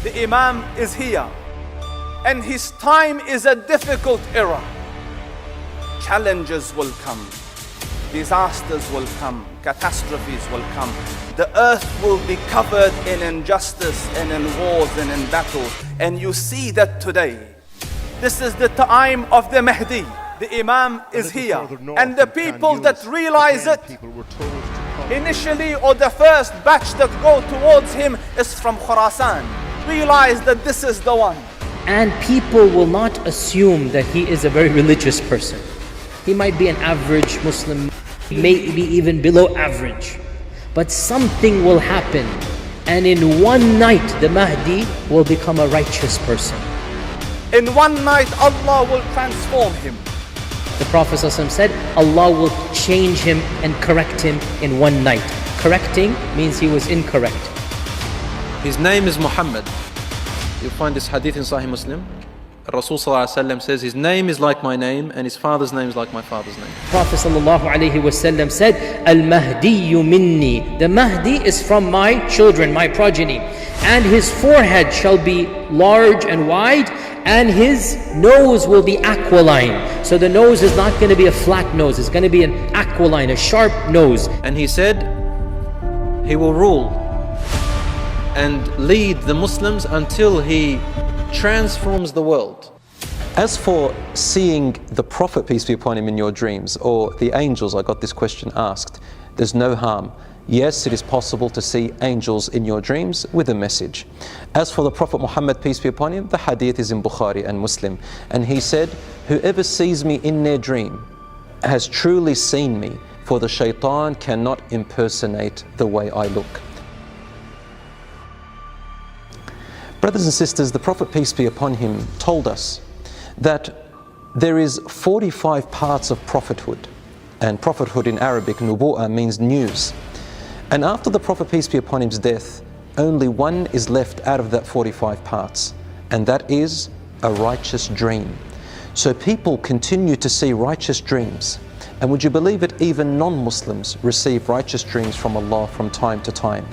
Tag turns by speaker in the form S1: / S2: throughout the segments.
S1: The Imam is here, and his time is a difficult era. Challenges will come, disasters will come, catastrophes will come. The earth will be covered in injustice and in wars and in battles. And you see that today. This is the time of the Mahdi. The Imam is here. And the people that realize it, initially, or the first batch that go towards him is from Khurasan. Realize that this is the one.
S2: And people will not assume that he is a very religious person. He might be an average Muslim, maybe even below average. But something will happen, and in one night the Mahdi will become a righteous person.
S1: In one night Allah will transform him.
S2: The Prophet ﷺ said, Allah will change him and correct him in one night. Correcting means he was incorrect.
S3: His name is Muhammad. You'll find this hadith in Sahih Muslim. Rasul ﷺ says, his name is like my name and his father's name is like my father's name.
S2: Prophet ﷺ said, Al-Mahdiyu minni. The Mahdi is from my children, my progeny. And his forehead shall be large and wide, and his nose will be aquiline. So the nose is not going to be a flat nose, it's going to be an aquiline, a sharp nose.
S3: And he said, he will rule and lead the Muslims until he transforms the world.
S4: As for seeing the Prophet, peace be upon him, in your dreams, or the angels, I got this question asked, there's no harm. Yes, it is possible to see angels in your dreams with a message. As for the Prophet Muhammad, peace be upon him, the hadith is in Bukhari and Muslim, and he said, whoever sees me in their dream has truly seen me, for the shaitan cannot impersonate the way I look. Brothers and sisters, the Prophet, peace be upon him, told us that there is 45 parts of prophethood. And prophethood in Arabic, nubu'ah, means news. And after the Prophet, peace be upon him's death, only one is left out of that 45 parts, and that is a righteous dream. So people continue to see righteous dreams. And would you believe it, even non-Muslims receive righteous dreams from Allah from time to time.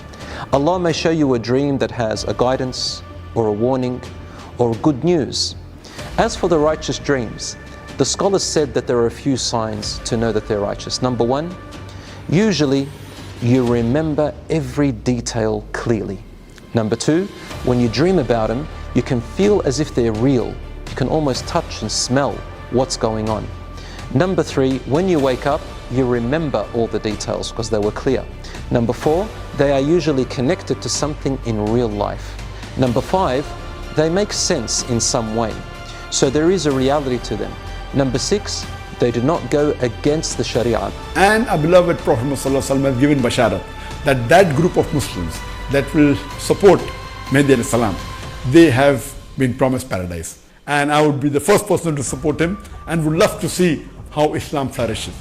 S4: Allah may show you a dream that has a guidance, or a warning, or good news. As for the righteous dreams, the scholars said that there are a few signs to know that they're righteous. Number one, usually you remember every detail clearly. Number two, when you dream about them, you can feel as if they're real. You can almost touch and smell what's going on. Number three, when you wake up, you remember all the details because they were clear. Number four, they are usually connected to something in real life. Number five, they make sense in some way. So there is a reality to them. Number six, they do not go against the Sharia.
S5: And our beloved Prophet Muhammad has given basharat that that group of Muslims that will support Mahdi alayhi salam, they have been promised paradise. And I would be the first person to support him and would love to see how Islam flourishes.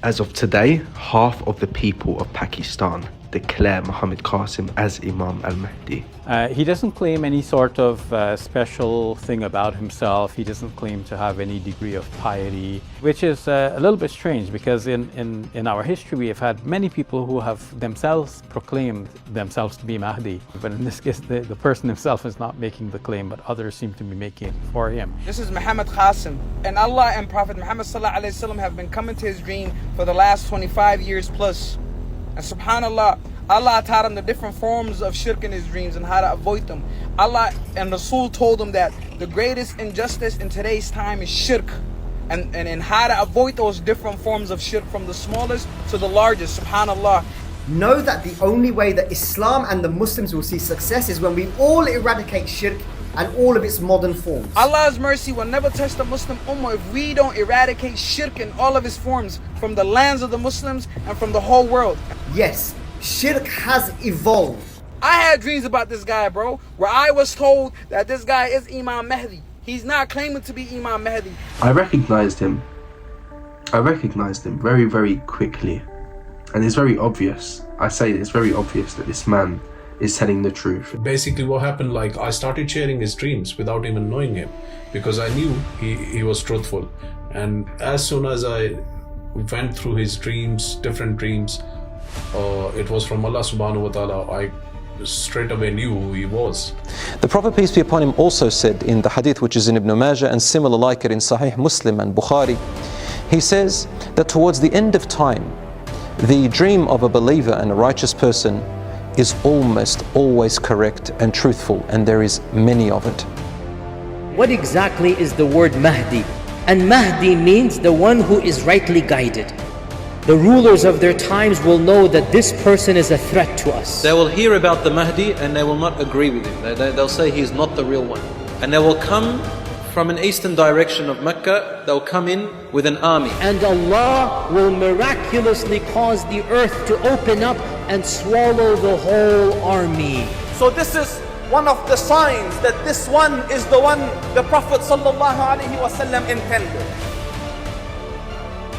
S6: As of today, half of the people of Pakistan declare Muhammad Qasim as Imam al-Mahdi.
S7: He doesn't claim any sort of special thing about himself. He doesn't claim to have any degree of piety, which is a little bit strange because in our history we have had many people who have themselves proclaimed themselves to be Mahdi. But in this case, the person himself is not making the claim, but others seem to be making it for him.
S8: This is Muhammad Qasim, and Allah and Prophet Muhammad ﷺ have been coming to his dream for the last 25 years plus. And subhanAllah, Allah taught him the different forms of shirk in his dreams and how to avoid them. Allah and Rasul told him that the greatest injustice in today's time is shirk. And how to avoid those different forms of shirk from the smallest to the largest, subhanAllah.
S9: Know that the only way that Islam and the Muslims will see success is when we all eradicate shirk and all of its modern forms.
S8: Allah's mercy will never touch the Muslim Ummah if we don't eradicate shirk in all of its forms from the lands of the Muslims and from the whole world.
S9: Yes, shirk has evolved.
S8: I had dreams about this guy, bro, where I was told that this guy is Imam Mahdi. He's not claiming to be Imam Mahdi.
S6: I recognized him very, very quickly. And it's very obvious, it's very obvious that this man is telling the truth.
S10: Basically what happened, like, I started sharing his dreams without even knowing him because I knew he was truthful. And as soon as I went through his dreams, different dreams, it was from Allah subhanahu wa ta'ala, straight away knew who he was.
S4: The Prophet, peace be upon him, also said in the hadith which is in Ibn Majah and similar like it in Sahih Muslim and Bukhari, he says that towards the end of time, the dream of a believer and a righteous person is almost always correct and truthful, and there is many of it.
S2: What exactly is the word Mahdi? And Mahdi means the one who is rightly guided. The rulers of their times will know that this person is a threat to us.
S3: They will hear about the Mahdi and they will not agree with him. They'll say he is not the real one. And they will come from an eastern direction of Mecca. They'll come in with an army.
S2: And Allah will miraculously cause the earth to open up and swallow the whole army.
S1: So this is one of the signs that this one is the one the Prophet ﷺ intended.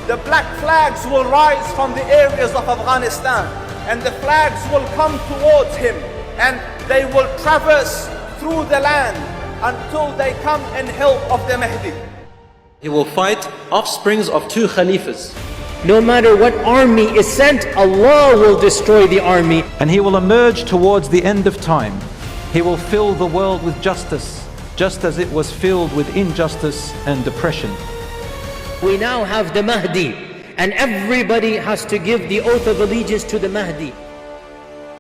S1: The black flags will rise from the areas of Afghanistan, and the flags will come towards him, and they will traverse through the land until they come in help of the Mahdi.
S3: He will fight offsprings of 2 Khalifas.
S2: No matter what army is sent, Allah will destroy the army.
S11: And he will emerge towards the end of time. He will fill the world with justice, just as it was filled with injustice and oppression.
S2: We now have the Mahdi, and everybody has to give the oath of allegiance to the Mahdi.